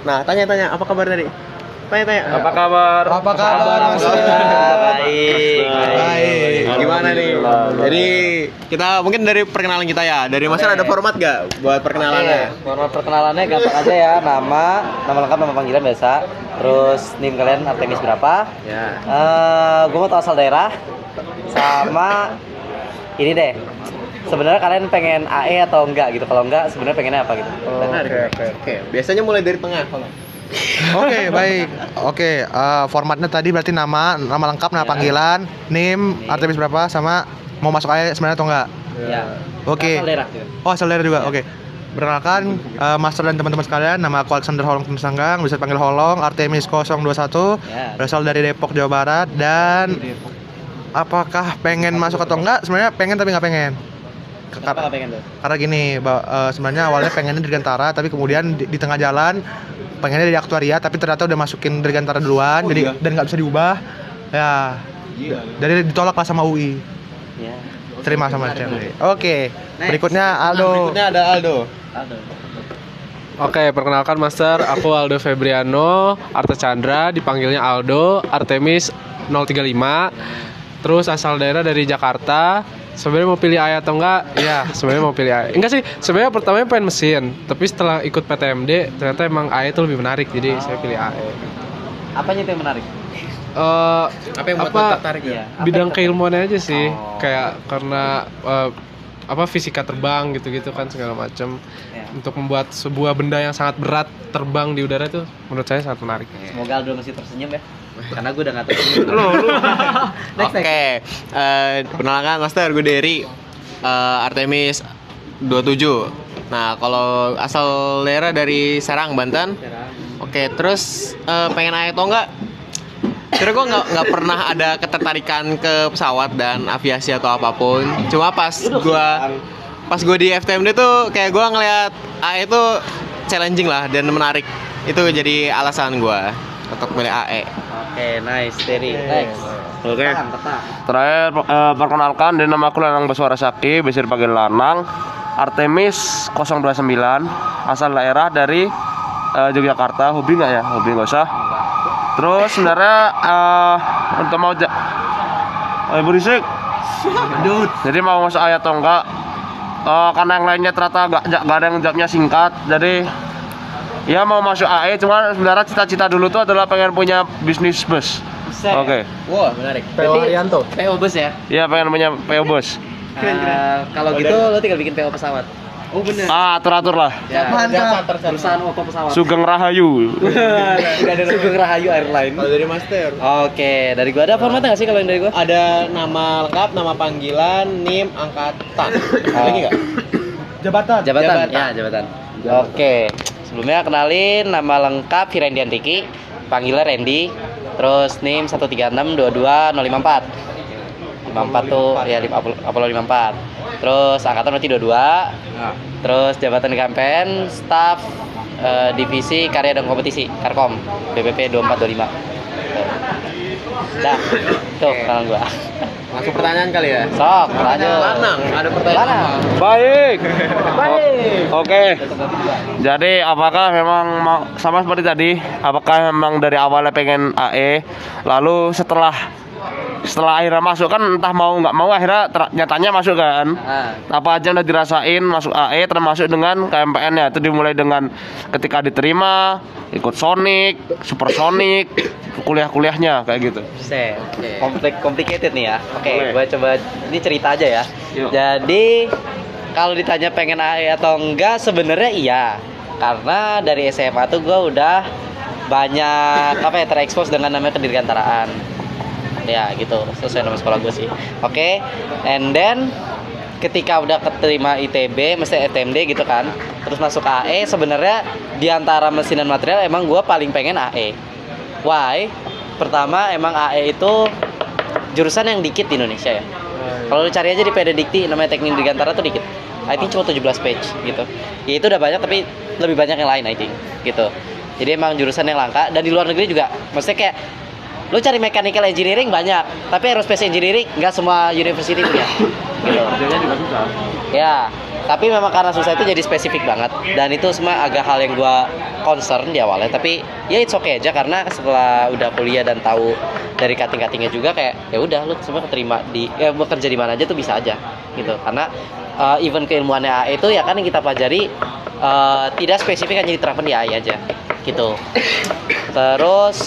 Nah, tanya apa kabar tadi? Tanya. Apa kabar? Apa kabar, Mas? Baik. Gimana nih? Jadi kita mungkin dari perkenalan kita ya. Dari Mas ada format gak buat perkenalannya? Format perkenalannya gampang aja ya. Nama lengkap, nama panggilan biasa. Terus NIM kalian Artemis berapa? Ya. Gue mau tahu asal daerah. Sama ini deh. Sebenarnya kalian pengen AE atau enggak gitu? Kalau enggak, sebenarnya pengennya apa gitu? Oke. Biasanya mulai dari tengah kalau. Oke, baik. Oke, formatnya tadi berarti nama lengkap, nama panggilan, NIM, Artemis berapa, sama mau masuk aja sebenarnya atau enggak? Ya. Oke. Asal daerah juga. Oh, asal daerah juga. Oke. Perkenalkan, Master dan teman-teman sekalian, nama aku Alexander Holong Temisanggang, bisa panggil Holong, Artemis 021, Ya. berasal dari Depok, Jawa Barat, dan apakah pengen masuk atau enggak? Sebenarnya pengen tapi nggak pengen. Kenapa nggak pengen tuh? Karena gini, sebenarnya awalnya pengennya Dirgantara, tapi kemudian di tengah jalan pengennya di aktuaria, tapi ternyata udah masukin Dirgantara duluan, jadi dan nggak bisa diubah. Ya, dari ditolak lah sama UI. Ya. Terima sama CMD. Oke, berikutnya Aldo. Berikutnya ada Aldo. Oke, perkenalkan Master, aku Aldo Febriano, Arta Chandra, dipanggilnya Aldo, Artemis 035. Terus asal daerah dari Jakarta. Sebenarnya mau pilih AE atau enggak? Ya, sebenarnya mau pilih AE. Enggak sih, sebenarnya pertamanya pengen mesin, tapi setelah ikut PTMD ternyata emang AE itu lebih menarik, jadi saya pilih AE. Apanya itu yang menarik? Apa yang buat lo tertarik ya? Bidang keilmuannya aja sih, Oh. kayak karena fisika terbang gitu-gitu kan segala macam. Ya. Untuk membuat sebuah benda yang sangat berat terbang di udara itu menurut saya sangat menarik. Semoga Aldo masih tersenyum ya. Karena gue udah nggak tersenyum. Oke. Perkenalkan Master, gue Derry. Artemis 27. Nah, kalau asal daerah dari Serang, Banten. Oke, terus pengen AE atau enggak? Kira gue nggak pernah ada ketertarikan ke pesawat dan aviasi atau apapun. Cuma pas gue di FTMD tuh kayak gue ngeliat AE itu challenging lah dan menarik. Itu jadi alasan gue untuk milih AE. Oke, nice, Terry. Next. Oke. Tetang. Terakhir perkenalkan, dari nama aku Lanang Baswara Sakti, bisa dipanggil Lanang. Artemis 029, asal daerah dari Yogyakarta. Hobi nggak ya? Hobi nggak usah. Terus sebenarnya untuk mau berisik. Jadi mau masuk ayat atau enggak? Karena yang lainnya ternyata nggak ada yang jawabnya singkat. Jadi ya mau masuk AE, cuma sebenarnya cita-cita dulu tuh adalah pengen punya bisnis bus. Oke. Wah, menarik. PO Arianto. PO bus ya. Iya, pengen punya PO bus. Kalau gitu lo tinggal bikin PO pesawat. Oh benar. Atur-atur lah. Ya. Mantap. Perusahaan OPO pesawat. Sugeng Rahayu. Sugeng Rahayu Airline. Kalau dari Master, Oke, dari gua ada formatnya nggak sih kalau yang dari gua? ada nama lengkap, nama panggilan, NIM, angkatan. Lagi nggak? Jabatan. Jabatan. Oke. Sebelumnya kenalin, nama lengkap Hirendian Tiki, panggilan Randy, terus NIM 13622 054 tuh ya Apollo 54. Terus angkatan berarti 22. Terus jabatan di Kampen, staf divisi karya dan kompetisi Karkom BPP 2425. Dah, tuh kenalan gua. Langsung pertanyaan kali ya. Sok, lanjut. Lanang, ada pertanyaan. Lanang. Baik. Oke. Jadi apakah memang sama seperti tadi? Apakah memang dari awalnya pengen AE, lalu setelah akhirnya masuk kan entah mau nggak mau akhirnya nyatanya masuk kan? Apa aja udah dirasain masuk AE termasuk dengan KMPN ya? Itu dimulai dengan ketika diterima, ikut Sonic, Supersonic, kuliah-kuliahnya kayak gitu. Set. Complicated nih ya. Oke, gua coba ini cerita aja ya. Yuk. Jadi kalau ditanya pengen AE atau enggak, sebenarnya iya. Karena dari SMA tuh gua udah banyak terekspos dengan namanya kedirgantaraan. Ya gitu, sesuai nama sekolah gue sih. Oke, and then ketika udah keterima ITB, mesti FTMD gitu kan, terus masuk AE, sebenarnya di antara mesin dan material emang gue paling pengen AE. Why? Pertama emang AE itu jurusan yang dikit di Indonesia ya. Kalau lu cari aja di PD Dikti namanya Teknik Dirgantara tuh dikit. I think cuma 17 page gitu. Ya itu udah banyak tapi lebih banyak yang lain I think gitu. Jadi emang jurusan yang langka dan di luar negeri juga. Maksudnya kayak lu cari mechanical engineering banyak, tapi aerospace engineering nggak semua university punya. Gitu. Kerjanya juga susah. Ya, Tapi memang karena susah itu jadi spesifik banget, dan itu semua agak hal yang gue concern di awalnya. Tapi ya it's okay aja, karena setelah udah kuliah dan tahu dari cutting-cuttingnya juga kayak ya udah lu semua keterima di bekerja di mana aja tuh bisa aja gitu. Karena even keilmuannya AE itu ya kan yang kita pelajari tidak spesifik hanya diterapkan di AE aja gitu. Terus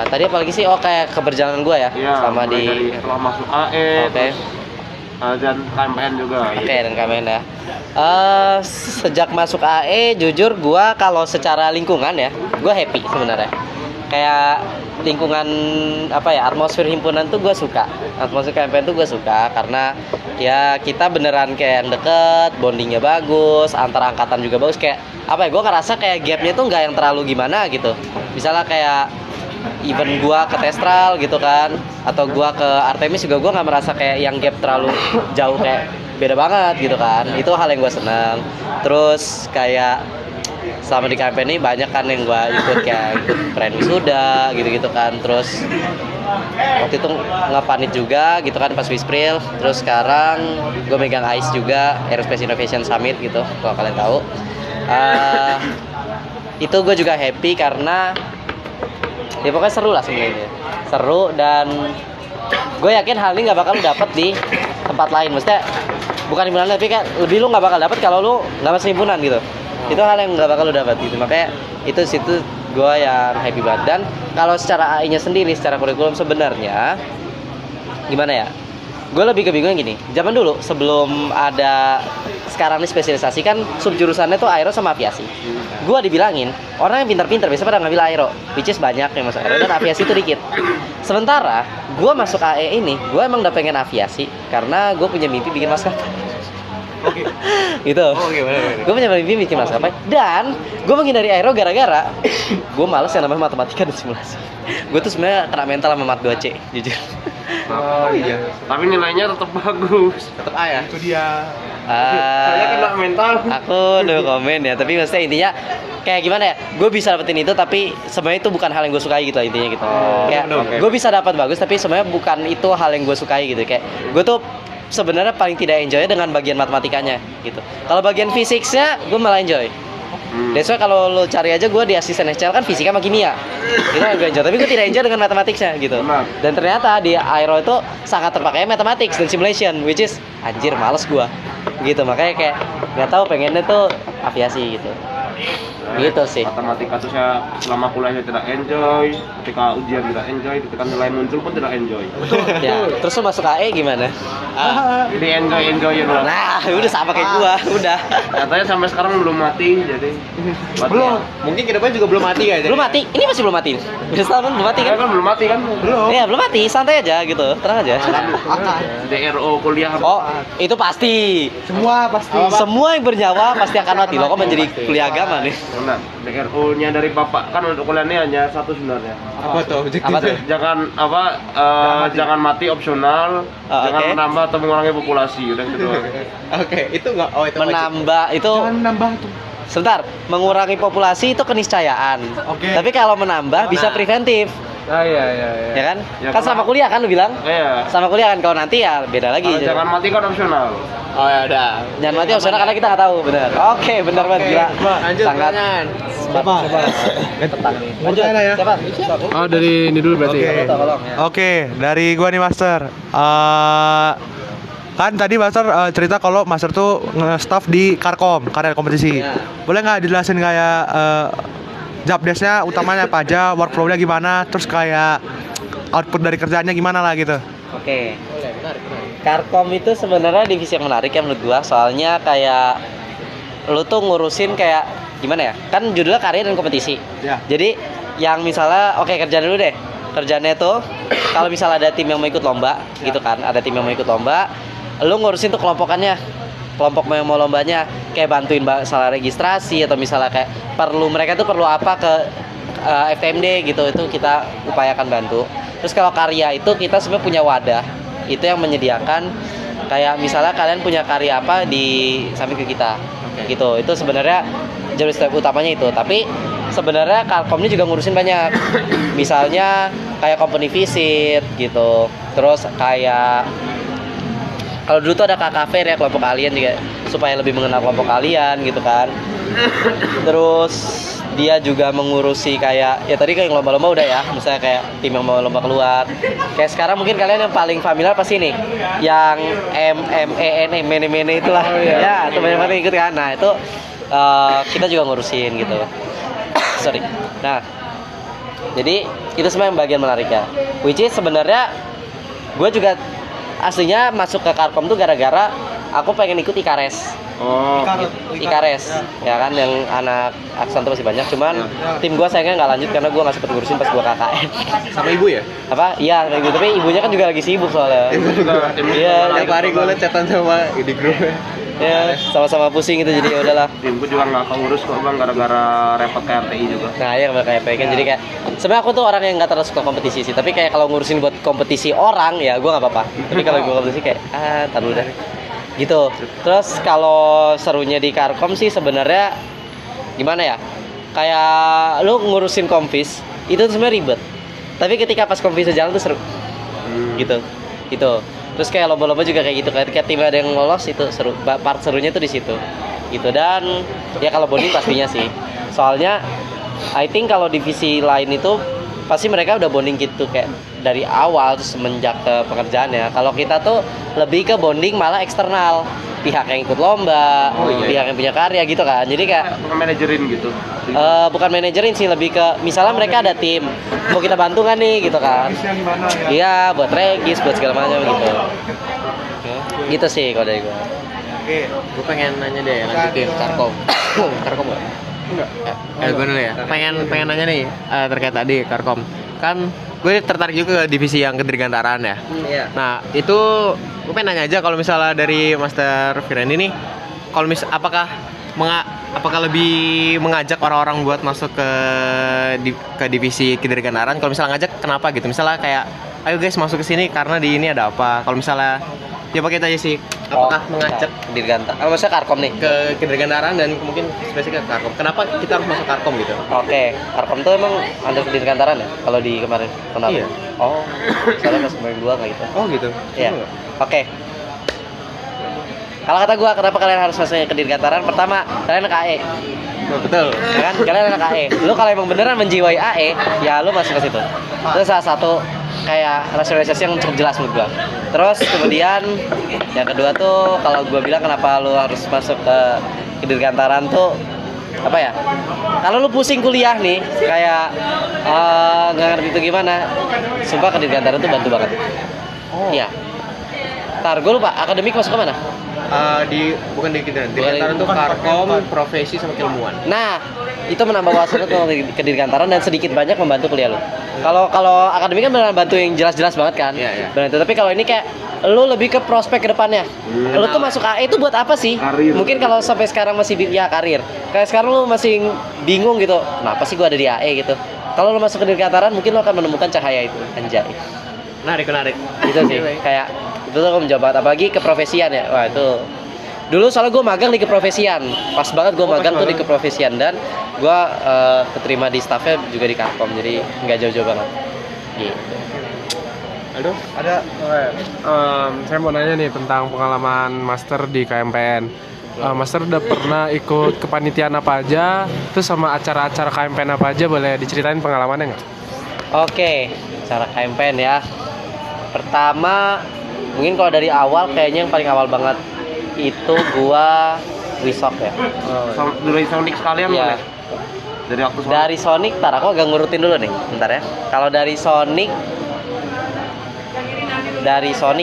tadi apalagi sih, kayak keberjalanan gue ya Iya, selama mulai dari di setelah masuk AE, Oke. dan KMPN juga. Oke, dan KMN ya. Sejak masuk AE, jujur gua kalau secara lingkungan ya, gua happy sebenarnya. Kayak lingkungan apa ya, atmosfer himpunan tuh gua suka. Atmosfer KMPN tuh gua suka karena ya kita beneran kayak yang deket, bondingnya bagus, antar angkatan juga bagus. Kayak apa ya, gua ngerasa kayak gapnya tuh nggak yang terlalu gimana gitu. Misalnya kayak even gua ke Testral gitu kan, atau gua ke Artemis juga, gua nggak merasa kayak yang gap terlalu jauh, kayak beda banget gitu kan. Itu hal yang gua senang. Terus kayak selama di KMP ini banyak kan yang gua ikut, kayak ikut Keren Wisuda gitu-gitu kan. Terus waktu itu ngepanit juga gitu kan pas Wispril. Terus sekarang gua megang AIS juga, Aerospace Innovation Summit gitu, kalau kalian tahu. Itu gue juga happy karena ya pokoknya seru lah sebenarnya, seru, dan gue yakin hal ini nggak bakal lu dapet di tempat lain. Maksudnya bukan himpunan, tapi kan lu nggak bakal dapet kalau lu nggak masuk himpunan gitu. Itu hal yang nggak bakal lu dapet gitu. Makanya itu situ gue yang happy banget. Dan kalau secara AI-nya sendiri, secara kurikulum sebenarnya gimana ya? Gue lebih kebingungan gini. Zaman dulu sebelum ada sekarang ini spesialisasi kan subjurusannya tuh aero sama aviasi. Gue dibilangin orang yang pintar-pintar biasanya pada ngambil aero, which is banyak yang masuk aero, dan aviasi itu dikit. Sementara gue masuk AE ini, gue emang udah pengen aviasi karena gue punya mimpi bikin maskapai. Oke. Gitu. Oke, benar. Gue punya mimpi bikin maskapai, dan gue menghindari aero gara-gara gue males yang namanya matematika dan simulasi. Gue tuh sebenarnya kena mental sama mat 2C, jujur. Oh iya. Tapi nilainya tetap bagus. Tetap A ya. Itu dia. Saya kena mental. Aku no komen ya, tapi maksudnya intinya kayak gimana ya, gue bisa dapetin itu tapi sebenarnya itu bukan hal yang gue sukai gitu intinya gitu. Kayak bener. gue bisa dapat bagus tapi sebenarnya bukan itu hal yang gue sukai gitu. Kayak gue tuh sebenarnya paling tidak enjoy dengan bagian matematikanya gitu. Kalau bagian fisiknya gue malah enjoy. That's why kalau lo cari aja gue di asisten SCL kan fisika sama kimia, itu yang gue enjoy, tapi gue tidak enjoy dengan matematiknya gitu. Benar. Dan ternyata di aero itu sangat terpakai mathematics dan simulation, which is anjir males gue gitu. Makanya kayak nggak tahu, pengennya tuh aviasi gitu. Gitu sih. Matematika tuh saya selama kuliahnya tidak enjoy, ketika ujian tidak enjoy, ketika nilai muncul pun tidak enjoy. Ya, terus lo masuk AE gimana? Jadi enjoyin lah. Nah, udah sama kayak gua, udah. Katanya sampai sekarang belum mati, jadi Belum. Mungkin ke depan juga belum mati ya. Belum mati? Ini masih belum mati. Udah setahun belum mati kan? kan belum mati kan? Belum. Iya, belum mati, santai aja gitu. Tenang aja. DRO kuliah. Oh, itu pasti. Semua pasti. Semua yang bernyawa pasti akan mati. Lo kok menjadi kuliah agama nih? Nah, DRO-nya dari Bapak kan untuk kuliah ini hanya satu sebenarnya. Apa tuh Apa objektifnya? tuh? Jangan mati opsional, jangan oke. menambah atau mengurangi populasi, udah itu doang. Oke, itu enggak. Oh, itu wajib. Menambah itu Jangan nambah tuh. sebentar, mengurangi populasi itu keniscayaan. Oke. Tapi kalau menambah bisa Nah. preventif, Iya. ya kan? Ya, Kan sama kuliah kan lu bilang? Iya. Sama kuliah kan, kalau nanti ya beda lagi. Kalau jangan mati kan opsional. Oh ya udah. Jangan mati opsional karena kita nggak tahu, benar. Oke, benar banget gila. Lanjut Sangat pertanyaan. Siapa? Lanjut. Tanya ya. Siapa? Oh, dari ini dulu berarti. Oke. Tolong ya. Oke, dari gua nih Master. Kan tadi Master cerita kalau Master tuh nge-staff di Karkom, karya kompetisi. Ya. Boleh nggak dijelasin kayak job desk-nya utamanya apa aja, workflow-nya gimana, terus kayak output dari kerjaannya gimana lah gitu. Oke. Karkom itu sebenarnya divisi yang menarik ya menurut gua, soalnya kayak lu tuh ngurusin kayak gimana ya? Kan judulnya karya dan kompetisi. Ya. Jadi yang misalnya kerjaan dulu deh. Kerjaannya tuh kalau misalnya ada tim yang mau ikut lomba gitu kan, ada tim yang mau ikut lomba, lu ngurusin tuh kelompokannya. Kelompok yang mau lombanya kayak bantuin salah registrasi, atau misalnya kayak mereka tuh perlu apa ke FTMD gitu, itu kita upayakan bantu. Terus kalau karya itu kita sebenarnya punya wadah, itu yang menyediakan kayak misalnya kalian punya karya apa di samping ke kita gitu. Itu sebenarnya job step utamanya itu. Tapi sebenarnya Karkom ini juga ngurusin banyak. Misalnya kayak company visit gitu. Terus kayak Kalau dulu tuh ada kakak fair ya, kelompok kalian juga, supaya lebih mengenal kelompok kalian gitu kan. Terus dia juga mengurusi kayak ya tadi kayak lomba-lomba udah ya, misalnya kayak tim yang mau lomba keluar. Kayak sekarang mungkin kalian yang paling familiar pasti nih, yang mene itulah. Ya, itu banyak banget yang ikut kan. Nah, itu kita juga ngurusin gitu. Sorry. Nah, jadi itu semua yang bagian menariknya. Which is sebenarnya gue juga aslinya masuk ke Karkom tuh gara-gara aku pengen ikut Ikares. Oh, Ikares, ya kan, yang anak aksan tuh masih banyak. Cuman tim gue sayangnya nggak lanjut karena gue nggak sempet ngurusin pas gue KKN. Sama ibu ya? Apa? Iya, sama ibu. Tapi ibunya kan juga lagi sibuk soalnya. Iya, Tiap hari gue liat chatan sama di grup. ya sama-sama pusing gitu, jadi ya udahlah. timku juga nggak keurus kok bang, gara-gara repot kayak RTI juga. Nah, ya kayak pengen jadi kayak sebenarnya aku tuh orang yang nggak terlalu suka kompetisi sih, tapi kayak kalau ngurusin buat kompetisi orang ya gue nggak apa-apa. Tapi kalau gue kompetisi kayak tar dulu deh gitu. Terus kalau serunya di Karkom sih sebenarnya gimana ya, kayak lu ngurusin kompis itu tuh sebenarnya ribet, tapi ketika pas kompis jalan tuh seru gitu. Terus kayak lomba-lomba juga kayak gitu, ketika tim ada yang lolos itu seru, part serunya tuh di situ gitu. Dan ya kalau bonding pastinya sih, soalnya I think kalau divisi lain itu pasti mereka udah bonding gitu kayak dari awal terus semenjak ke pekerjaannya. Kalau kita tuh lebih ke bonding malah eksternal, pihak yang ikut lomba, pihak yang punya karya gitu kan. Jadi kayak Bukan manajerin gitu. bukan manajerin sih, lebih ke misalnya mereka ada tim, mau kita bantu nggak nih gitu kan. Iya, buat regis, buat segala macam gitu. Gitu sih kalau dari gue. Oke, gue pengen nanya deh, lanjutin Karkom. Karkom nggak? Enggak. Gue dulu ya. Pengen nanya nih terkait tadi Karkom. Kan gue tertarik juga ke divisi yang kedirgantaraan ya. Iya. Nah, itu gue pengen nanya aja kalau misalnya dari Master Firendi nih, kalau apakah lebih mengajak orang-orang buat masuk ke divisi kedirgantaraan? Kalau misalnya ngajak kenapa gitu? Misalnya kayak ayo guys masuk ke sini karena di ini ada apa? Kalau misalnya ya pakai aja sih. Apakah mengajak kedirgantaraan? Maksudnya Karkom nih. ke kedirgantaraan dan mungkin spesifik ke Karkom? Kenapa kita harus masuk Karkom gitu? Oke, Karkom tuh emang ada kedirgantaraan ya? Kalau di kemarin kenapa? Iya. Oh, soalnya pas kemarin dua nggak gitu. Oh gitu. Iya. Oke. Kalau kata gua, kenapa kalian harus masuk ke kedirgantaraan? Pertama, kalian anak AE. Betul. Ya kan? Kalian anak AE. Lu kalau emang beneran menjiwai AE, ya lu masuk ke situ. Itu salah satu kayak rasionalisasi yang cukup jelas menurut gua. Terus kemudian yang kedua tuh kalau gua bilang kenapa lu harus masuk ke kedirgantaraan tuh apa ya? Kalau lu pusing kuliah nih, kayak nggak ngerti itu gimana, sumpah kedirgantaraan tuh bantu banget. Iya. Ntar gue lupa, akademik masuk ke mana? Bukan di kedirgantaraan itu Karkom, profesi sama keilmuan. Nah, itu menambah wawasan tuh ke dirgantaran dan sedikit banyak membantu kuliah lu. Kalau akademik kan beneran bantu yang jelas-jelas banget kan. Iya. Bantu, tapi kalau ini kayak lu lebih ke prospek ke depannya. Lu tuh masuk AE itu buat apa sih? Karir. Mungkin kalau sampai sekarang masih ya karir. Kayak sekarang lu masih bingung gitu. Kenapa sih gua ada di AE gitu? Kalau lu masuk ke dirgantaran mungkin lu akan menemukan cahaya itu. Anjay. Menarik. Gitu sih. Kayak itu tuh aku menjawab, apalagi keprofesian ya. Wah, itu dulu soalnya gue magang di keprofesian, pas banget gue magang tuh di keprofesian, dan gue keterima di staffnya juga di Karkom, jadi nggak jauh-jauh banget gitu. Aduh, Ada Saya mau nanya nih tentang pengalaman Master di KMPN. Master udah pernah ikut kepanitiaan apa aja, terus sama acara-acara KMPN apa aja, boleh diceritain pengalamannya nggak? Oke, cara KMPN ya. Pertama, mungkin kalau dari awal kayaknya yang paling awal banget itu gua Wisok ya. Dari Sonic sekalian Iya. boleh. Dari waktu Sonic. Dari Sonic, ntar aku agak ngurutin dulu nih, bentar ya. Kalau dari Sonic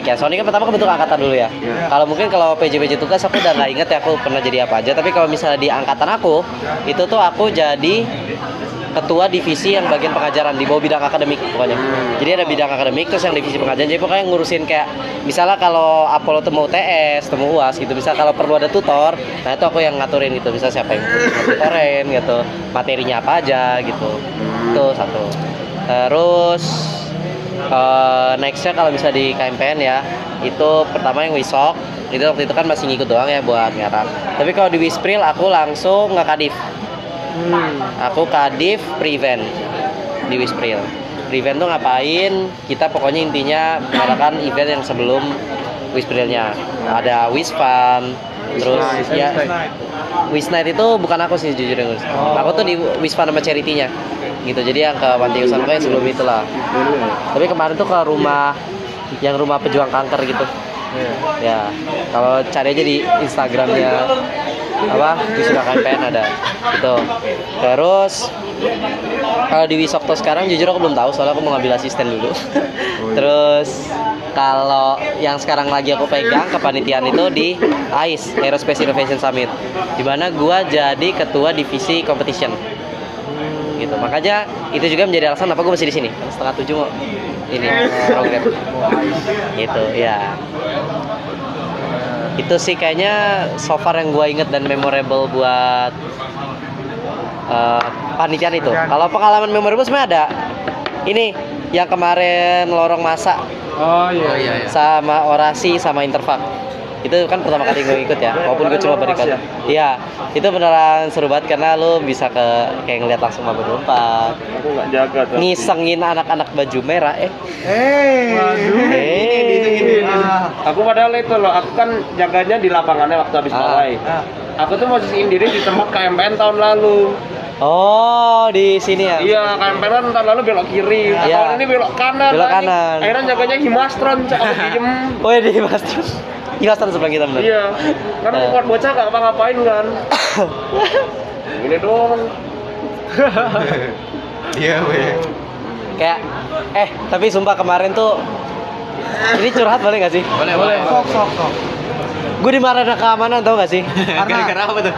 ya, Sonic kan pertama kebentuk angkatan dulu ya. Kalau mungkin kalau PJ tugas aku udah nggak inget ya aku pernah jadi apa aja. Tapi kalau misalnya di angkatan aku, itu tuh aku jadi ketua divisi yang bagian pengajaran di bawah bidang akademik pokoknya. Jadi ada bidang akademik terus yang divisi pengajaran. Jadi pokoknya ngurusin kayak misalnya kalau Apollo tuh mau TS, temu UAS gitu. Misal kalau perlu ada tutor, nah itu aku yang ngaturin gitu. Misal siapa yang tutorin gitu, materinya apa aja gitu. Itu satu. Terus nextnya kalau bisa di KMPN ya, itu pertama yang Wisok. Itu waktu itu kan masih ngikut doang ya buat ngarang. Tapi kalau di Wispril aku langsung nge-kadif. Aku kadif prevent di Wispril. Prevent tuh ngapain? Kita pokoknya intinya mengadakan event yang sebelum Wisprillnya. Ada Wispan, terus ya Wisnight itu bukan aku sih jujur ngurus. Aku tuh di Wispan sama charity-nya. Gitu. Jadi yang ke Panti Usaha kayak sebelum itulah. Tapi kemarin tuh ke rumah pejuang kanker gitu. Ya, kalau cari aja di Instagramnya apa Wisuda KMPN ada gitu. Terus kalau di Wisokto sekarang jujur aku belum tahu soalnya aku mau ngambil asisten dulu. Terus kalau yang sekarang lagi aku pegang kepanitiaan itu di AIS Aerospace Innovation Summit, di mana gua jadi ketua divisi competition. Gitu. Makanya itu juga menjadi alasan apa gue masih di sini. Karena 6:30 mau ini program. Gitu ya. Itu sih kayaknya so far yang gue inget dan memorable buat panitiaan itu. Kalau pengalaman memorable sebenarnya ada. Ini yang kemarin lorong masa. Oh iya. Sama orasi sama interfak. Itu kan pertama kali gue ikut ya, walaupun gue cuma berikan. Iya, itu beneran seru banget karena lo bisa kayak ngeliat langsung maba 24. Aku nggak jaga tuh. Ngisengin anak-anak baju merah Aku padahal itu loh, aku kan jaganya di lapangannya waktu habis balai. Aku tuh posisiin diri di tempat KMPN tahun lalu. Oh, di sini ya? Iya, KMPN kan tahun lalu belok kiri, tahun ini belok kanan. Belok kanan. Akhirnya jaganya Himastron, aku diem. Oh ya di Himastron. Himastron sebelah kita bener. Iya, karena buat bocah nggak ngapa-ngapain kan. Ini dong. Iya, weh. Kayak, tapi sumpah kemarin tuh ini curhat boleh gak sih? Boleh. Sok. Gue dimarahin anak keamanan tau gak sih? Gara-gara apa tuh?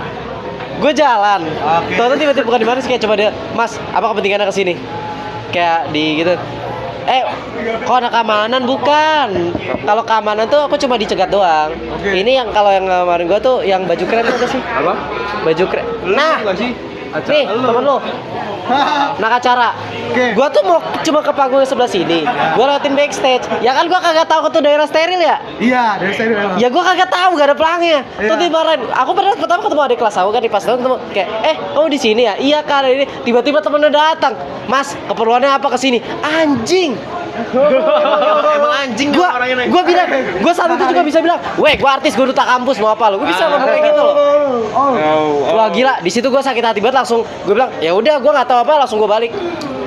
Gue jalan, Oke. Tuh tiba-tiba bukan di mana sih kayak coba dia, Mas, apa kepentingannya kesini? Kayak di gitu. Kok anak keamanan bukan? Kalau keamanan tuh aku cuma dicegat doang. Ini yang kalau yang kemarin gue tuh yang baju keren itu apa sih? Apa? Baju keren. Nah, Nggak sih? nih temen lu. Nak acara. Gua tuh mau cuma ke panggung sebelah sini. Gua lewatin backstage. Ya kan gua kagak tahu itu daerah steril ya. Iya, dari saya. Ya gua kagak tahu gak ada pelangnya. Iya. Tuh dimarahin. Aku pernah pertama ketemu adik kelas aku kan di pas ketemu kayak, kamu di sini ya? Iya kan ini. Tiba-tiba temennya datang. Mas, keperluannya apa kesini? Anjing. Emang anjing Gua bilang, gua saat itu juga bisa bilang, weh, gua artis, gua duta kampus, mau apa lo? Gua bisa ngomong kayak gitu loh. Wah gila, di situ gua sakit hati banget langsung. Gua bilang, ya udah, gua nggak tahu apa, langsung gua balik.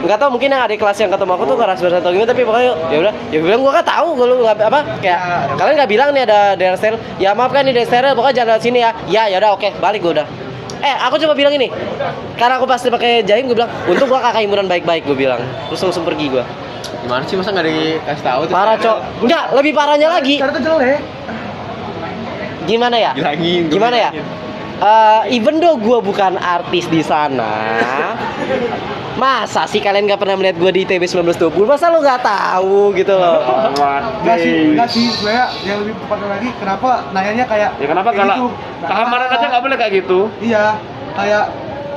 Nggak tahu mungkin yang adik kelas yang ketemu aku tuh nggak rasanya atau gimana, tapi pokoknya ya udah, ya gua bilang gua nggak tahu, gua nggak apa, kayak kalian nggak bilang nih ada daerah steril. Ya maaf kan ini daerah steril, pokoknya jangan lewat sini ya. Ya udah, oke, balik gua udah. Aku cuma bilang ini, karena aku pasti pakai jaring, gua bilang, untung gua kakak himpunan baik-baik, gua bilang. Terus langsung pergi gua. Gimana sih masa nggak dikasih tahu tuh? Parah cok, enggak, lebih parahnya lagi. Cara itu jelek. Gimana ya? Bilangin. Gimana ya? Even though gue bukan artis di sana, masa sih kalian gak pernah melihat gue di ITB 1920? Masa lo gak tahu gitu loh? Nggak sih, sebenarnya yang lebih tepatnya lagi, kenapa nanyanya kayak Ya kenapa kayak galak? gitu? Keamanan aja nggak boleh kayak gitu. Iya, kayak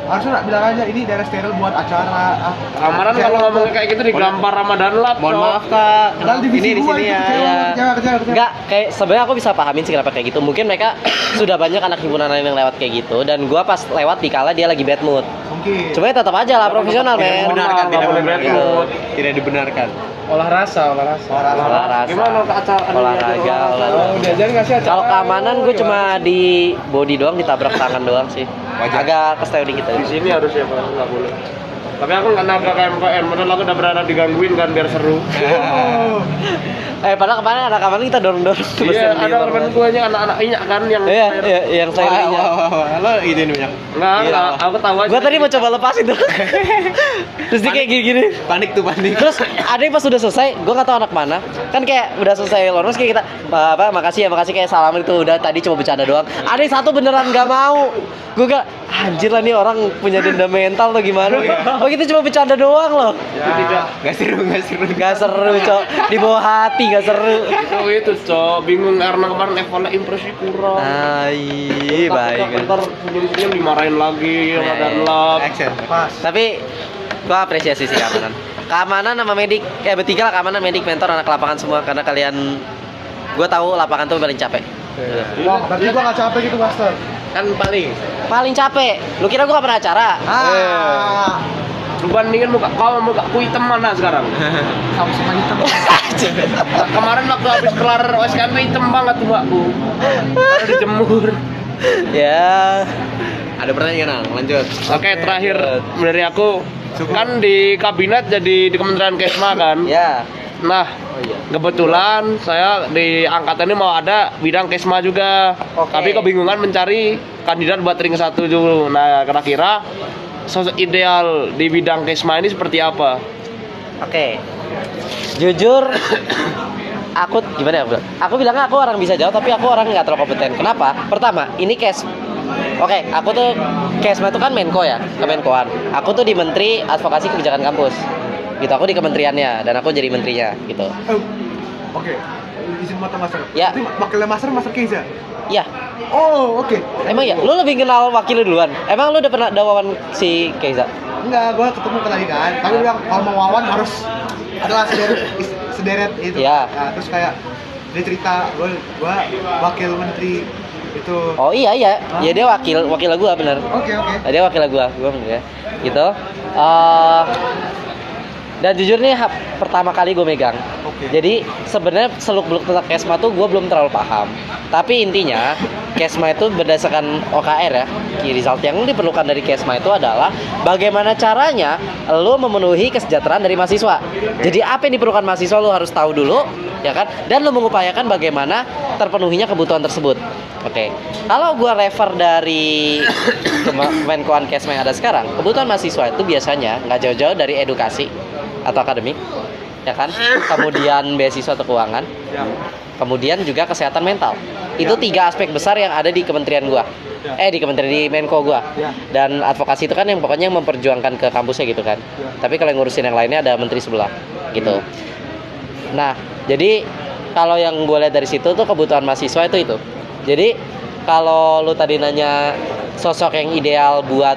harusnya bilang aja ini daerah steril buat acara. Keamanan kalau ngomongnya kayak gitu digampar Ramadan Lab. Mohon Cok. maaf kak, Padahal divisi ini di gua sini itu ya. kecewa, Iya. kecewa. Enggak, kayak sebenarnya aku bisa pahamin sih kenapa kayak gitu. Mungkin mereka sudah banyak anak himpunan lain yang lewat kayak gitu, dan gue pas lewat dikala dia lagi bad mood. Mungkin. Cuma ya tetap aja lah profesional Tidak men. dibenarkan, Nggak tidak boleh dibenarkan. bad Tidak dibenarkan. Olah rasa. Olahraga. Gimana ke acara Olahraga. Oh, diajarin nggak sih acara? Kalau keamanan gue cuma di body doang, ditabrak tangan doang sih. Wajar. Agak kestew dikit Di aja. sini harusnya Pak, nggak boleh. Tapi aku nggak nabrak KMPN, padahal aku udah berada digangguin kan biar seru. Padahal kemarin anak keamanan kita dorong-dorong. Iya, ada temen gue aja anak-anak minyak kan yang Iya, yang saya lihat. Lo gituin banyak. Enggak, aku tahu aja. Gue tadi mau coba lepasin tuh. Terus dia kayak gini-gini. Panik tuh panik. Terus ada yang pas udah selesai, gue nggak tahu anak mana. Kan kayak udah selesai lorong kayak kita, makasih kayak salam itu udah tadi cuma bercanda doang. Ada yang satu beneran nggak mau. Gue gak, anjir lah nih orang punya dendam mental atau gimana? Oh kita cuma bercanda doang loh. Tidak. Gak seru. Gak seru cok, di bawah hati gak seru. Itu Cok, bingung karena kemarin levelnya impresi kurang. Baik. Ntar senyum-senyum dimarahin lagi Ramadan Lab. Action. Pas. Tapi gue apresiasi sih keamanan. Keamanan sama medik, bertiga lah, keamanan, medik, mentor, anak lapangan semua, karena kalian, gue tahu lapangan tuh paling capek. Wah, berarti gua nggak capek gitu, Master. Kan paling. Paling capek. Lu kira gue gak pernah acara? Ah. Lu dibandingin muka kau sama mukaku hitam mana sekarang? Sama-sama hitam. Kemarin waktu habis kelar OSKMP hitam banget tuh mukaku. Karena dijemur. Ya. Ada pertanyaan, Nang? Lanjut. Oke, terakhir dari aku kan di kabinet jadi di Kementerian Kesma kan. Ya. Nah, kebetulan saya di angkatan ini mau ada bidang Kesma juga. Oke. Tapi kebingungan mencari kandidat buat ring 1 dulu. Nah, kira-kira sosok ideal di bidang Kesma ini seperti apa? Oke. Jujur aku gimana ya, Bro? Aku bilangnya aku orang bisa jawab tapi aku orang nggak terlalu kompeten. Kenapa? Pertama, ini Oke, aku tuh Kesma itu kan Menko ya, Kemenkoan. Aku tuh di Menteri Advokasi Kebijakan Kampus. Gitu, aku di kementeriannya dan aku jadi menterinya gitu. Oke. Izin mata master. Ya. Itu wakilnya master Keiza. Iya. Oh, oke. Emang ya, lu lebih kenal wakil lu duluan. Emang lu udah pernah wawan si Keiza? Enggak, gua ketemu tadi kan. Tapi bilang kalau mau wawan harus adalah sederet itu. Iya. Nah, terus kayak dia cerita gua wakil menteri itu. Oh iya. Ya dia wakil gua bener. Oke. Dia wakil gua bener ya. Gitu. Dan jujur nih pertama kali gue megang. Oke. Jadi sebenarnya seluk-beluk tentang Kesma tuh gue belum terlalu paham. Tapi intinya Kesma itu berdasarkan OKR ya, key result yang diperlukan dari Kesma itu adalah bagaimana caranya lo memenuhi kesejahteraan dari mahasiswa. Jadi apa yang diperlukan mahasiswa lo harus tahu dulu, ya kan? Dan lo mengupayakan bagaimana terpenuhinya kebutuhan tersebut. Oke. Kalau gue refer dari Kemenkoan Kesma yang ada sekarang, kebutuhan mahasiswa itu biasanya nggak jauh-jauh dari edukasi atau akademik, ya kan? Kemudian beasiswa atau keuangan, kemudian juga kesehatan mental. Itu 3 aspek besar yang ada di kementerian gua. Di kementerian di Menko gua. Dan advokasi itu kan yang pokoknya yang memperjuangkan ke kampusnya gitu kan. Tapi kalau yang ngurusin yang lainnya ada menteri sebelah, gitu. Nah, jadi kalau yang gue lihat dari situ tuh kebutuhan mahasiswa itu. Jadi kalau lu tadi nanya sosok yang ideal buat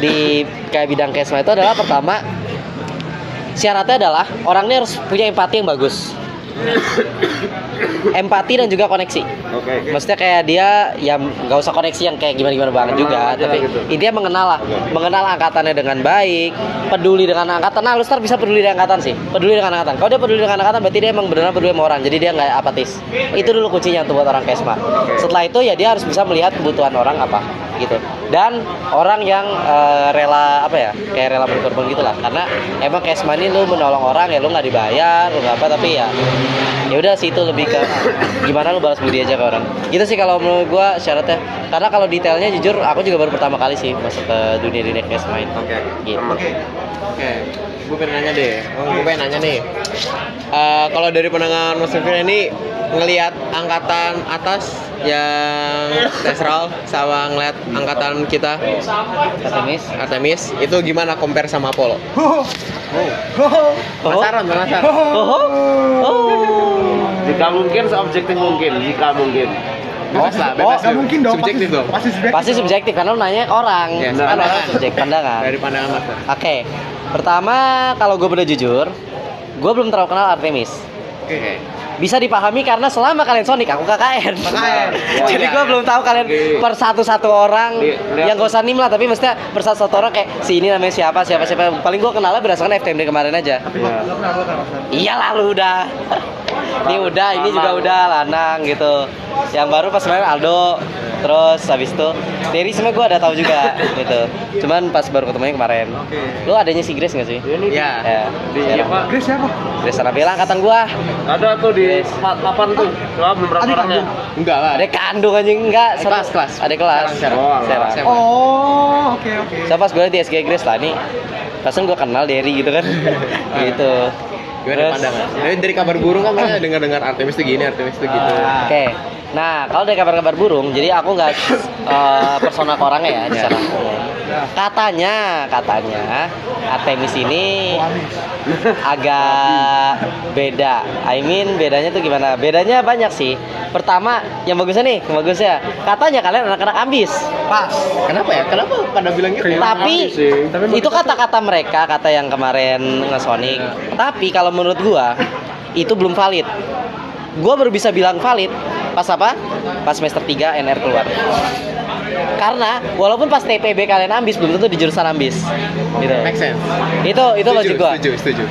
di kayak bidang Kesma itu adalah pertama, syaratnya adalah orangnya harus punya empati yang bagus. Empati dan juga koneksi. Oke. Maksudnya kayak dia ya nggak usah koneksi yang kayak gimana banget juga, tapi intinya mengenal angkatannya dengan baik, peduli dengan angkatan. Nah, lu start bisa peduli dengan angkatan sih. Peduli dengan angkatan. Kalau dia peduli dengan angkatan berarti dia emang benar-benar peduli sama orang. Jadi dia nggak apatis. Itu dulu kuncinya untuk buat orang Kesma. Setelah itu ya dia harus bisa melihat kebutuhan orang apa gitu. Dan orang yang rela kayak rela berkorban gitulah. Karena emang Kesma ini lu menolong orang ya lu nggak dibayar, lu nggak apa, tapi ya udah sih itu lebih ke gimana lu balas budi aja ke orang. Gitu sih kalau menurut gua syaratnya. Karena kalau detailnya jujur aku juga baru pertama kali sih masuk ke dunia Kesma ini. Gitu. Oke. Gue pengen nanya deh. Gue pengen nanya nih. Kalau dari pandangan Mas Firman ini ngelihat angkatan atas yang Tesral sama ngeliat angkatan kita Artemis itu gimana compare sama Apollo? Penasaran. Jika mungkin seobjektif mungkin, jika mungkin. Bebas nggak mungkin dong. Subjektif dong. Pasti Subjektif karena lu nanya orang. Ya, Kan pandangan. orang subjek pandangan. Dari pandangan Mas. Oke. Pertama, kalau gue bener jujur, gue belum terlalu kenal Artemis. Oke. Bisa dipahami karena selama kalian Sonic, aku KKN. Jadi gue belum tahu kalian per satu orang yang gak usah nim lah, tapi mestinya per satu orang kayak si ini namanya siapa. Paling gue kenalnya berdasarkan FTMD kemarin aja. Iyalah lu udah. Ini juga udah Lanang gitu. Yang baru pas kemarin Aldo. Terus habis itu Terry sebenarnya gue ada tahu juga gitu. Cuman pas baru ketemunya kemarin. Lu adanya si Grace nggak sih? Iya. Ya. Grace siapa? Grace Anabella angkatan gua. Ada tuh di 8 tuh. Coba belum berapa orangnya? Enggak lah. Ada kandung anjing enggak? Kelas. Ada kelas. Serang. Oh, oke. Saya pas gue di SG Grace lah nih. Pasan gue kenal Derry gitu kan. Gitu. Gimana pandangan? Dari kabar burung kan makanya dengar Artemis tuh gini, Artemis tuh gitu. Oke. Nah, kalau dari kabar-kabar burung, jadi aku nggak persona ke orangnya ya di sana. Katanya Artemis ini agak beda. Bedanya tuh gimana? Bedanya banyak sih. Pertama, yang bagusnya katanya kalian anak-anak ambis. Pas. Kenapa ya? Kenapa pada bilang gitu? Tapi itu kata-kata mereka, kata yang kemarin nge-Sonic. Tapi kalau menurut gua itu belum valid. Gua baru bisa bilang valid pas apa? Pas semester 3 NR keluar. Karena walaupun pas TPB kalian ambis belum tentu di jurusan ambis. Gitu. Make sense. Itu logik gua. Setuju.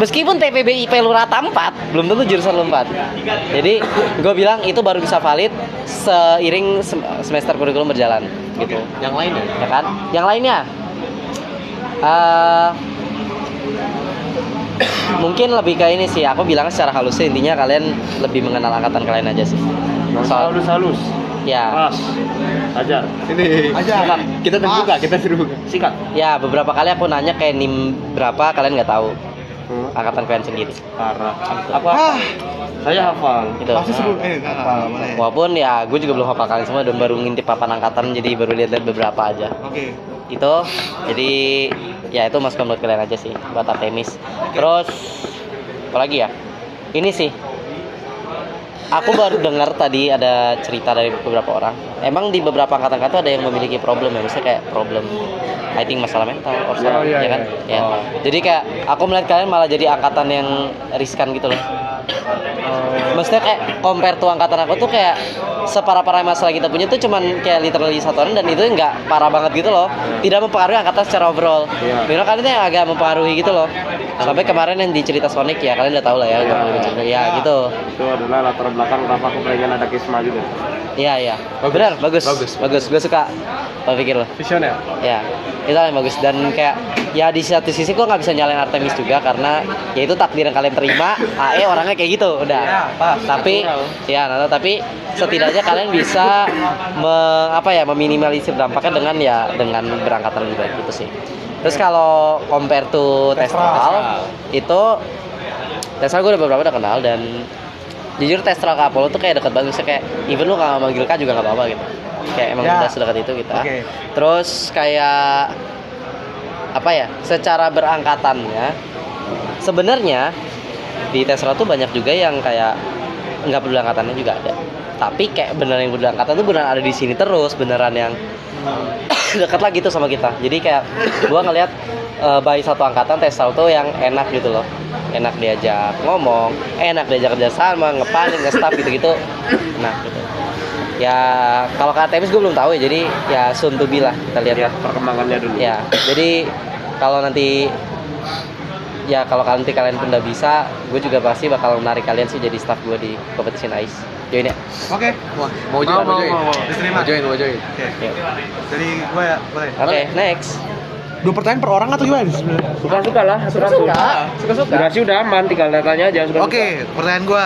Meskipun TPB IP lu rata 4, belum tentu jurusan lu 4. Jadi gue bilang itu baru bisa valid seiring semester kurikulum berjalan gitu. Yang lainnya? Ya kan? Yang lainnya mungkin lebih ke ini sih, aku bilang secara halusnya intinya kalian lebih mengenal angkatan kalian aja sih. Soal Halus. ya, Pas. Ajar. Ini. Aja. Kita terbuka. Sikat. ya beberapa kali aku nanya kayak NIM berapa kalian nggak tahu angkatan kalian sendiri. Parah. Apa? Saya hafal. Gitu. Pasti sebelum boleh. Walaupun ya gue juga belum hafal kalian semua dan baru ngintip papan angkatan jadi baru lihat beberapa aja. Oke. Itu jadi ya itu masukan buat kalian aja sih buat Artemis. Terus apa lagi ya? Ini sih aku baru dengar tadi ada cerita dari beberapa orang. Emang di beberapa angkatan tuh ada yang memiliki problem ya, misalnya kayak problem I think masalah mental or something, ya kan? Ya. Jadi kayak aku melihat kalian malah jadi angkatan yang riskan gitu loh. Maksudnya kayak compare tuh angkatan aku tuh kayak separah-parah masalah kita punya tuh cuman kayak literally satu orang dan itu nggak parah banget gitu loh. Tidak mempengaruhi angkatan secara overall. Memang kalian tuh yang agak mempengaruhi gitu loh. Sampai kemarin yang di cerita Sonic ya kalian udah tahu lah ya. Ya gitu. Itu adalah latar belakang kenapa aku pengen ada Kisma juga. Iya. Benar, bagus. Gue suka pikir lo. Visioner. Ya, itu yang bagus dan kayak ya di satu sisi gue nggak bisa nyalain Artemis juga karena ya itu takdir yang kalian terima. AE orangnya kayak gitu, udah. Ya, pas. Tapi ya, tapi setidaknya kalian bisa meminimalisir dampaknya dengan berangkatan lebih baik gitu sih. Terus kalau compare to Testral itu Testral gue udah kenal dan jujur Testral ke Apollo tuh kayak deket banget. Misalnya kayak even lu gak manggil K juga gak apa-apa gitu. Kayak emang udah sedekat itu kita. Terus kayak apa ya? Secara berangkatannya sebenarnya di Testral tuh banyak juga yang kayak nggak peduli angkatannya juga ada. Tapi kayak beneran yang peduli angkatan tuh beneran ada di sini terus, beneran yang dekat lagi tuh sama kita. Jadi kayak gua ngelihat by satu angkatan Testral tuh yang enak gitu loh. Enak diajak ngomong, enak diajak kerja sama, ngepanin, nge-staff gitu-gitu. Nah, gitu. Ya, kalau ke Artemis gue belum tahu ya. Jadi ya soon to be lah, kita lihat Perkembangannya dulu. ya. Jadi kalau nanti kalian pun udah bisa, gue juga pasti bakal menarik kalian sih jadi staff gue di competition ICE. Join ya. Oke. Wah, mau join. Diterima. Mau join. Oke. Yuk. Dari gue ya, boleh. Oke, next. 2 pertanyaan per orang atau gimana sebenarnya? Suka-suka lah, suka-suka. Durasi udah aman, tinggal datanya aja. Oke, pertanyaan gue.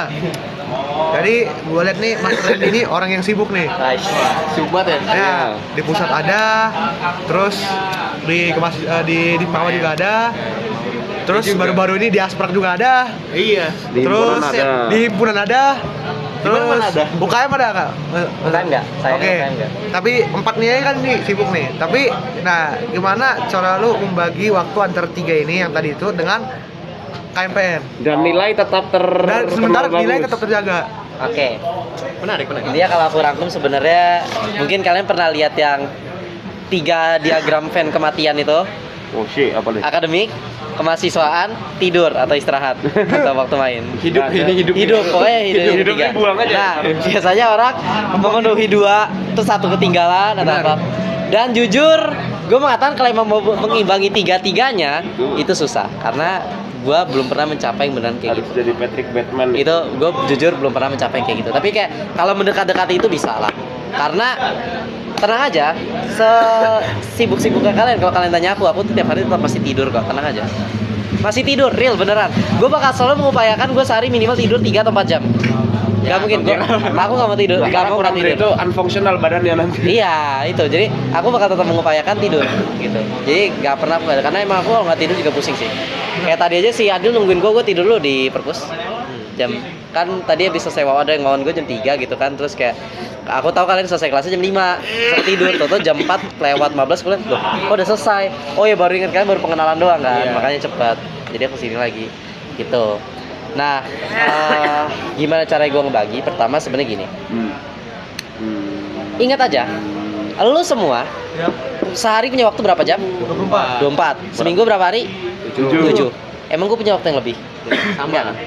Jadi gue lihat nih Mas Randy ini orang yang sibuk nih. Nice. Subat ya. Ya, di pusat ada, terus di Pawa juga ada. Terus baru-baru ini di Asprag juga ada. Iya. Di Terus himpunan ada. di himpunan ada. Terus mana ada? UKM ada nggak? UKM nggak? Saya Oke. UKM nggak. Tapi 4 nih kan nih sibuk nih. Tapi nah gimana cara lu membagi waktu antara 3 ini yang tadi itu dengan KMPN? Dan nilai tetap Dan sementara bagus. nilai tetap terjaga. Oke. Menarik. Intinya kalau aku rangkum sebenarnya mungkin kalian pernah lihat yang 3 diagram Venn kematian itu. Oh shit, apa nih? Akademik, kemahasiswaan, tidur atau istirahat atau waktu main. Hidup. Pokoknya hidup ini buang aja. Nah, biasanya orang memenuhi 2 terus 1 ketinggalan atau apa. Dan jujur, gue mengatakan kalau emang mau mengimbangi 3-3-nya itu susah karena gue belum pernah mencapai yang beneran kayak Harus gitu. jadi Patrick Batman. Itu gue jujur belum pernah mencapai yang kayak gitu. Tapi kayak kalau mendekat-dekati itu bisa lah. Karena tenang aja, sibuk-sibuknya kalian kalau kalian tanya aku tuh tiap hari tetap masih tidur kok, tenang aja. Masih tidur, real beneran. Gue bakal selalu mengupayakan gue sehari minimal tidur 3 atau 4 jam. Gak mungkin, aku gak mau tidur. Karena kurang dari itu unfunctional badannya nanti. Iya, itu. Jadi aku bakal tetap mengupayakan tidur gitu. Jadi gak pernah karena emang aku kalau nggak tidur juga pusing sih. Kayak tadi aja si Adil nungguin gue tidur dulu di perpus. Jam kan tadi habis selesai ada yang ngawon gue jam 3 gitu kan, terus kayak aku tahu kalian selesai kelasnya jam 5 saya tidur, toto jam 4 lewat 15 kuliah loh, kok udah selesai, oh ya baru ingat kalian baru pengenalan doang kan, makanya cepat, jadi aku sini lagi gitu. Nah, gimana cara gue ngebagi? Pertama sebenarnya gini, ingat aja, lu semua sehari punya waktu berapa jam? 24. Seminggu berapa hari? 7. Emang gue punya waktu yang lebih?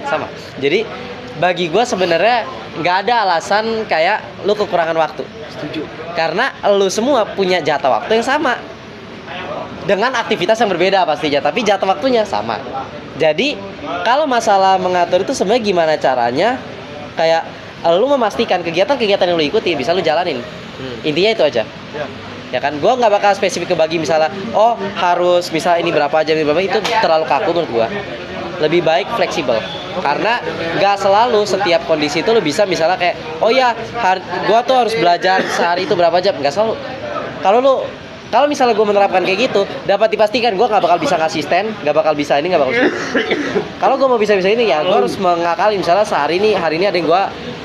Sama. Jadi bagi gue sebenarnya nggak ada alasan kayak lu kekurangan waktu. Karena lu semua punya jatah waktu yang sama. Dengan aktivitas yang berbeda pastinya, tapi jatah waktunya sama. Jadi, kalau masalah mengatur itu sebenarnya gimana caranya? Kayak lu memastikan kegiatan-kegiatan yang lu ikuti bisa lu jalanin. Intinya itu aja. Ya kan, gue nggak bakal spesifik kebagi misalnya, oh harus misal ini berapa jam ini berapa, itu terlalu kaku menurut gue. Lebih baik fleksibel, karena nggak selalu setiap kondisi itu lu bisa misalnya kayak, oh ya, gue tuh harus belajar sehari itu berapa jam, nggak selalu. Kalau misalnya gue menerapkan kayak gitu, dapat dipastikan gue nggak bakal bisa ngasih stand, nggak bakal bisa ini, nggak bakal bisa. Kalau gue mau bisa ini ya, gue harus mengakali misalnya hari ini ada yang gue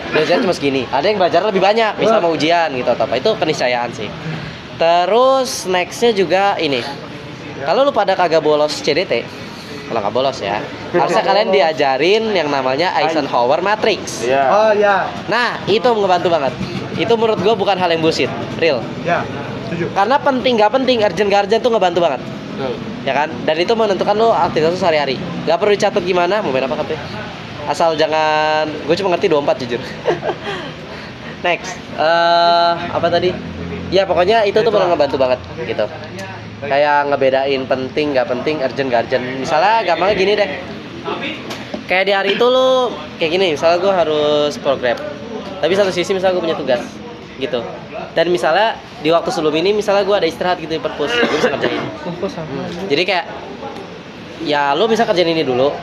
belajar cuma segini, ada yang belajar lebih banyak, misal mau ujian gitu atau apa, itu keniscayaan sih. Terus nextnya juga ini, kalau lu pada kagak bolos CDT, kalau nggak bolos ya, harusnya kalian diajarin yang namanya Eisenhower Matrix. Oh ya. Nah itu ngebantu banget. Itu menurut gue bukan hal yang bullshit, real. Ya. Setuju. Karena penting gak penting, urgent gak urgent tuh ngebantu banget. Ya kan? Dan itu menentukan lo aktivitas lo sehari-hari. Gak perlu dicatat gimana, mau main apa katanya. Asal jangan, gue cuma ngerti 24 jujur. Next, apa tadi? Ya pokoknya itu tuh bakal ngebantu banget gitu. Kayak ngebedain penting gak penting, urgent gak urgent. Misalnya gampangnya gini deh. Kayak di hari itu lo kayak gini, misalnya gue harus program. Tapi satu sisi misalnya gue punya tugas gitu. Dan misalnya di waktu sebelum ini misalnya gue ada istirahat gitu di perpus, gue bisa kerjain. Jadi kayak ya lo bisa kerjain ini dulu,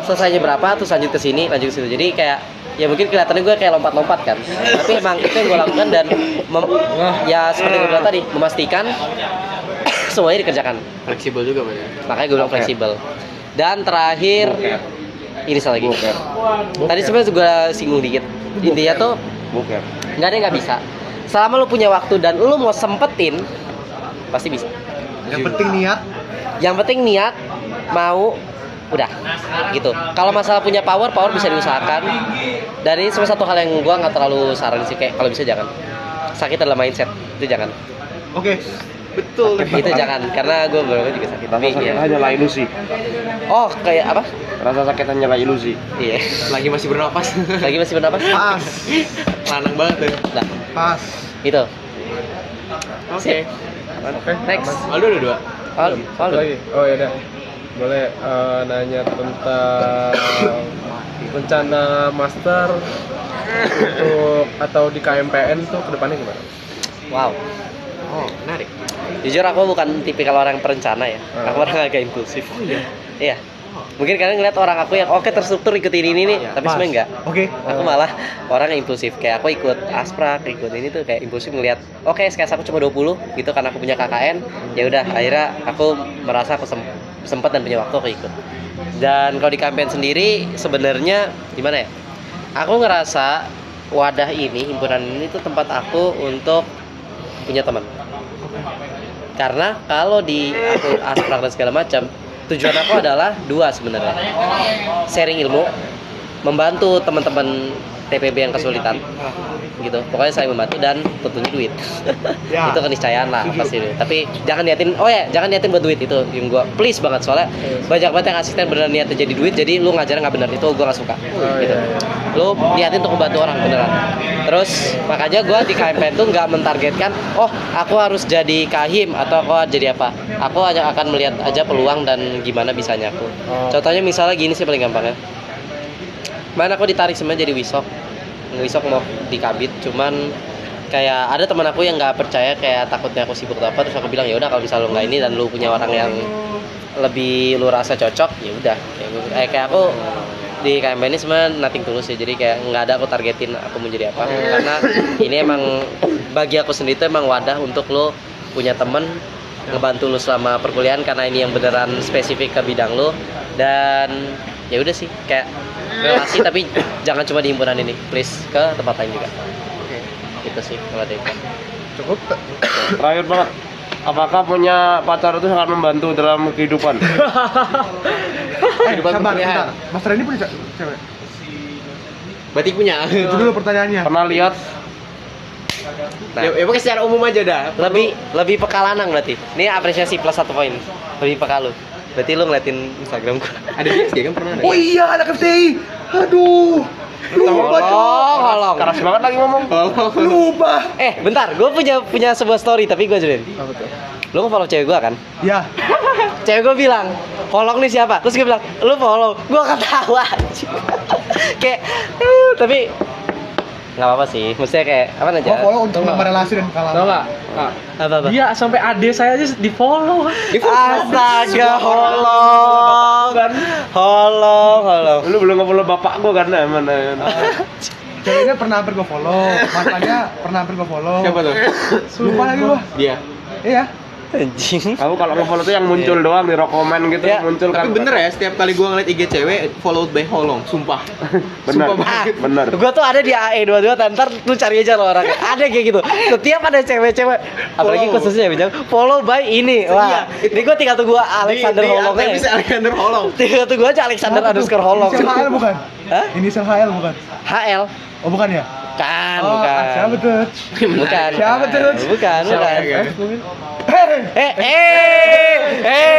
selesainya berapa terus lanjut ke sini, lanjut ke situ. Jadi kayak ya mungkin kelihatannya gue kayak lompat-lompat kan, tapi emang itu yang gue lakukan dan ya seperti yang gue bilang tadi, memastikan semuanya dikerjakan. Fleksibel juga bener. Makanya gue bilang fleksibel. Dan terakhir ini salah lagi. Tadi sebenarnya gue singgung dikit. Intinya tuh nggak ada yang nggak bisa. Selama lu punya waktu dan lu mau sempetin, pasti bisa. Yang penting niat. Yang penting niat, mau, udah, gitu. Kalau masalah punya power bisa diusahakan. Dan ini cuma satu hal yang gua nggak terlalu saran sih, kayak kalau bisa jangan. Sakit adalah mindset, itu jangan. Oke. Betul. Itu jangan, karena gua beberapa juga sakit. Rasa sakit ya. hanyalah ilusi. Oh, kayak apa? Rasa sakit hanyalah ilusi. Iya. Lagi masih bernapas. Lagi masih bernapas? Pas. Lanang banget tuh. Nah, Pas. itu. Oke. Next. Aldo ada 2. Soal Satu lagi. Oh ya udah. Boleh nanya tentang rencana master untuk atau di KMPN tuh kedepannya gimana? Wow. Oh, menarik. Jujur aku bukan tipikal orang yang perencana ya. Aku orang agak impulsif. Oh iya. Iya. Mungkin kalian ngeliat orang aku yang oke terstruktur ikut ini nih, tapi Pas. sebenarnya enggak. Oke. Aku malah orang yang impulsif. Kayak aku ikut Asprak, ikut ini tuh kayak impulsif ngeliat, oke SKS aku cuma 20 gitu karena aku punya KKN. Ya udah, akhirnya aku merasa aku sempat dan punya waktu aku ikut. Dan kalau di kampanye sendiri sebenarnya gimana ya? Aku ngerasa wadah ini, himpunan ini tuh tempat aku untuk punya teman. Karena kalau di aku Asprak dan segala macam, tujuan aku adalah 2 sebenarnya. Sharing ilmu, membantu teman-teman TPB yang kesulitan gitu. Pokoknya saling membantu dan tentunya duit. Ya. Itu keniscayaan lah pasti. Tapi jangan niatin, jangan niatin buat duit, itu yang gua please banget, soalnya banyak banget yang asisten beneran niatnya jadi duit, jadi lu ngajarnya nggak bener, itu gua nggak suka gitu. Lu niatin untuk membantu orang beneran. Terus makanya gua di KMPN tuh nggak mentargetkan, aku harus jadi kahim atau aku harus jadi apa. Aku hanya akan melihat aja peluang dan gimana bisanya aku. Contohnya misalnya gini sih paling gampangnya. Mana aku ditarik sebenarnya jadi wisok mau di kabit, cuman kayak ada teman aku yang nggak percaya, kayak takutnya aku sibuk atau apa, terus aku bilang ya udah kalau misalnya lu nggak ini dan lu punya orang yang lebih lu rasa cocok, ya udah kayak aku di KMP ini sebenarnya nothing tulus ya, jadi kayak nggak ada aku targetin aku mau jadi apa, karena ini emang bagi aku sendiri itu emang wadah untuk lu punya temen ngebantu lu selama perkuliahan, karena ini yang beneran spesifik ke bidang lu. Dan ya udah sih kayak relasi, tapi jangan cuma di himpunan ini, please ke tempat lain juga. Itu sih kalau dari aku. Cukup. Terakhir banget, apakah punya pacar itu sangat membantu dalam kehidupan? Sabar, bentar. Mas Randy punya cewek? Berarti punya. Itu dulu pertanyaannya. Pernah lihat? Nah, Ya pokoknya secara umum aja dah. lebih peka lanang berarti. Ini apresiasi plus 1 poin. Lebih peka lu. Berarti lu ngeliatin Instagram gua. Ada dia kan pernah ada. Oh iya, anak FTI. Aduh. Holong. Keras banget lagi ngomong. Lupa. Bentar, gue punya sebuah story tapi gue ajarin. Lu nge-follow cewek gue kan? Ya. Cewek gue bilang, Holong nih siapa? Terus gue bilang, lu follow. Gue ketawa. Kayak, tapi nggak apa-apa sih. Maksudnya kayak apa aja? Gua follow untuk nambah relasi dan kalah. Tau nggak? Kak, Apa? dia sampai ade saya aja di follow. Astaga, Holong. Lu belum nge-follow bapak gua karena mana. Ceweknya pernah hampir gue follow, matanya pernah hampir gue follow. Siapa tuh? Lupa lagi gua. Dia. Iya. Anjing. Aku kalau nge-follow tuh yang muncul doang di rekomen gitu, Ya. muncul kan. Tapi bener ya, setiap kali gua ngeliat IG cewek followed by Holong, sumpah. Bener. Sumpah banget. Bener. Gue tuh ada di AE22, ntar lu cari aja lo orangnya. Ada kayak gitu. Setiap ada cewek-cewek, apalagi Follow. khususnya cewek, follow by ini. Wah, ini gue tinggal tunggu Alexander Holong Di aja. Alexander Holong. Tinggal tunggu aja Alexander underscore Holong. Inisial HL bukan? Hah? Inisial HL bukan? HL? Oh bukan ya? Bukan, Oh, bukan. siapa tuh? Bukan. Siapa tuh? Bukan. Hei.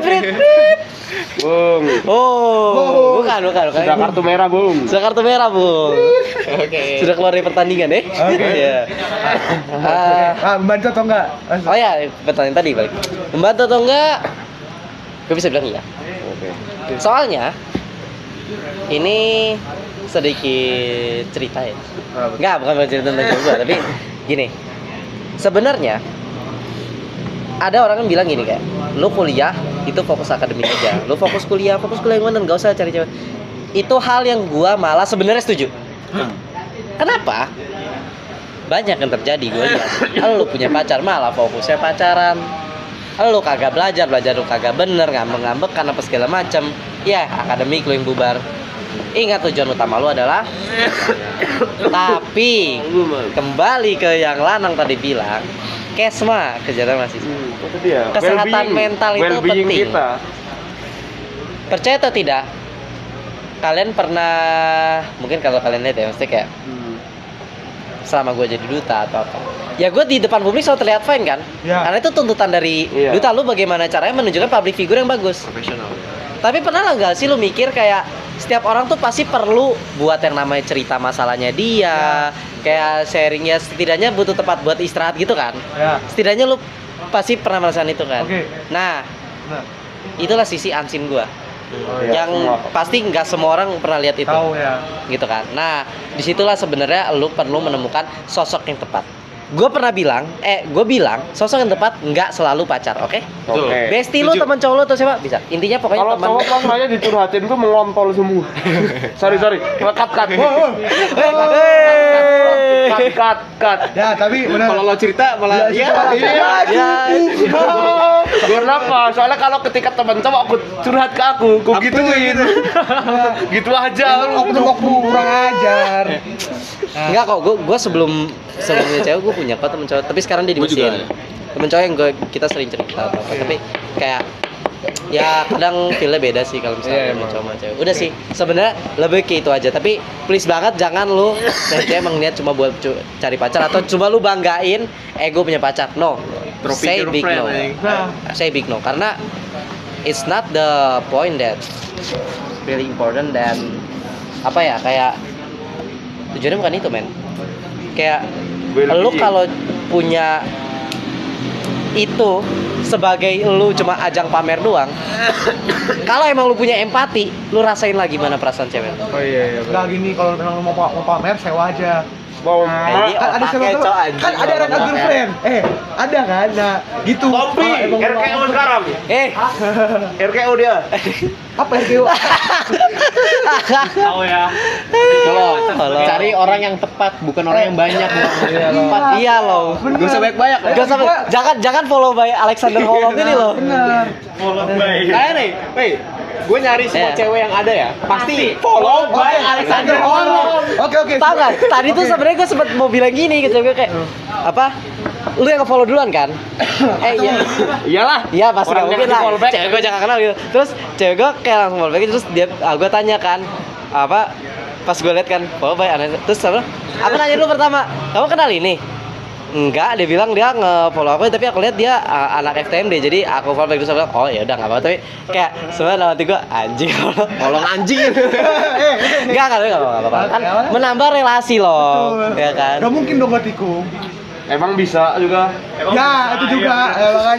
Prit. Bung. Oh, bukan. Sudah kartu merah, Bung. Sudah kartu merah, Bung. Oke. Sudah keluar dari pertandingan ya? Oke. Iya. Membantu atau enggak? Oh ya, pertanyaan tadi balik. Membantu atau enggak? Gue bisa bilang iya. Soalnya ini sedikit cerita ya. Enggak, bukan cerita tentang gue, tapi gini. Sebenarnya ada orang yang bilang gini kayak, lu kuliah itu fokus akademik aja. Lu fokus kuliah yang mana, enggak usah cari cewek. Itu hal yang gua malah sebenarnya setuju. Kenapa? Banyak yang terjadi gue lihat. Lu punya pacar malah fokusnya pacaran. Lu kagak belajar lu kagak bener, ngambek-ngambek karena apa segala macam. Ya, akademik lu yang bubar. Ingat tujuan utama lu adalah. Tapi kembali ke yang Lanang tadi bilang, kesma kegiatan mahasiswa. Itu dia. Kesehatan Well-being. mental itu Well-being penting. kita. Percaya atau tidak? Kalian pernah, mungkin kalau kalian lihat ya, maksudnya kayak selama gue jadi duta atau apa, ya gue di depan publik selalu terlihat fine kan? Ya. Karena itu tuntutan dari Iya. duta, lu bagaimana caranya menunjukkan public figure yang bagus. Profesional. Tapi pernah nggak sih lu mikir kayak setiap orang tuh pasti perlu buat yang namanya cerita masalahnya dia, kayak sharing ya, setidaknya butuh tempat buat istirahat gitu kan? Ya. Setidaknya lu pasti pernah merasakan itu kan? Oke. Nah, Nah, itulah sisi ansin gua. Iya, Yang semua. pasti nggak semua orang pernah lihat itu. tahu ya. Gitu kan. Nah, disitulah sebenarnya lu perlu menemukan sosok yang tepat. Gue bilang sosok yang tepat nggak selalu pacar, oke? Oke. Besti lu, Setuju. teman cowok lu atau siapa bisa. Intinya pokoknya Kalau teman. cowok pas nanya dicurhatin tuh mengontol semua. sorry. Cut. Cut. Ya, tapi benar. Kalau lo cerita malah Ya, iya. Kenapa? Soalnya kalau ketika teman cowok aku curhat ke aku gituin. Gitu aja. Oknum kurang ajar. Enggak kok, gue sebelumnya cewek gue punya kok temen cowok, tapi sekarang dia di Gua juga. mesin. Temen cowok yang kita sering cerita atau apa, tapi kayak ya kadang feelnya beda sih kalau misalnya temen cowok sama cewek. Udah sih, sebenarnya lebih ke itu aja. Tapi please banget jangan lu cewek emang niat cuma buat cari pacar atau cuma lu banggain gue punya pacar. No, Trophy say big no. girlfriend, Say big no, karena it's not the point that really important dan apa ya, kayak tujuannya bukan itu men. Kayak lu kalau punya itu sebagai lu cuma ajang pamer doang. Kalau emang lu punya empati, lu rasain lah gimana perasaan cewek. Oh iya. Enggak gini, kalau memang mau pamer sewa aja. Wow, Ini Kan ada otaknya, sewa Cok, tuh. anjing, Kan ada rent a ngomong girlfriend. Ada kan? Nah, gitu. Kopi, Kalau emang mau RKO pamer. sekarang. RKO dia. Apa RKO? Tahu ya. Kalau cari orang yang tepat, bukan orang yang banyak. Iya loh. Gak usah banyak-banyak. Gak usah, jangan follow by Alexander Holong ini loh. Benar. Kayak nih, gue nyari semua Iya. cewek yang ada ya, pasti follow by Alexander Holong. Oke. Tahu nggak? Tadi tuh sebenarnya gue sempet mau bilang gini gitu, gue kayak apa? Lu yang nge-follow duluan kan? Iya. Iyalah. Iya pasti nggak Orang mungkin yang lah. follow back. Cewek gue jangan kenal gitu. Terus cewek gue kayak langsung follow back, terus dia, gue tanya kan apa? Pas gue liat kan follow by Alexander, terus apa? Aku nanya dulu pertama, kamu kenal ini? Enggak, dia bilang dia nge-follow aku, tapi aku lihat dia anak FTMD, jadi aku follow back terus aku bilang, oh ya udah nggak apa-apa, tapi kayak sebenarnya dalam hati gue anjing, Tolong anjing. enggak apa-apa, kan menambah relasi loh, ya kan. Gak mungkin dong gak tikung. Emang bisa juga. Ya, itu juga. Makanya.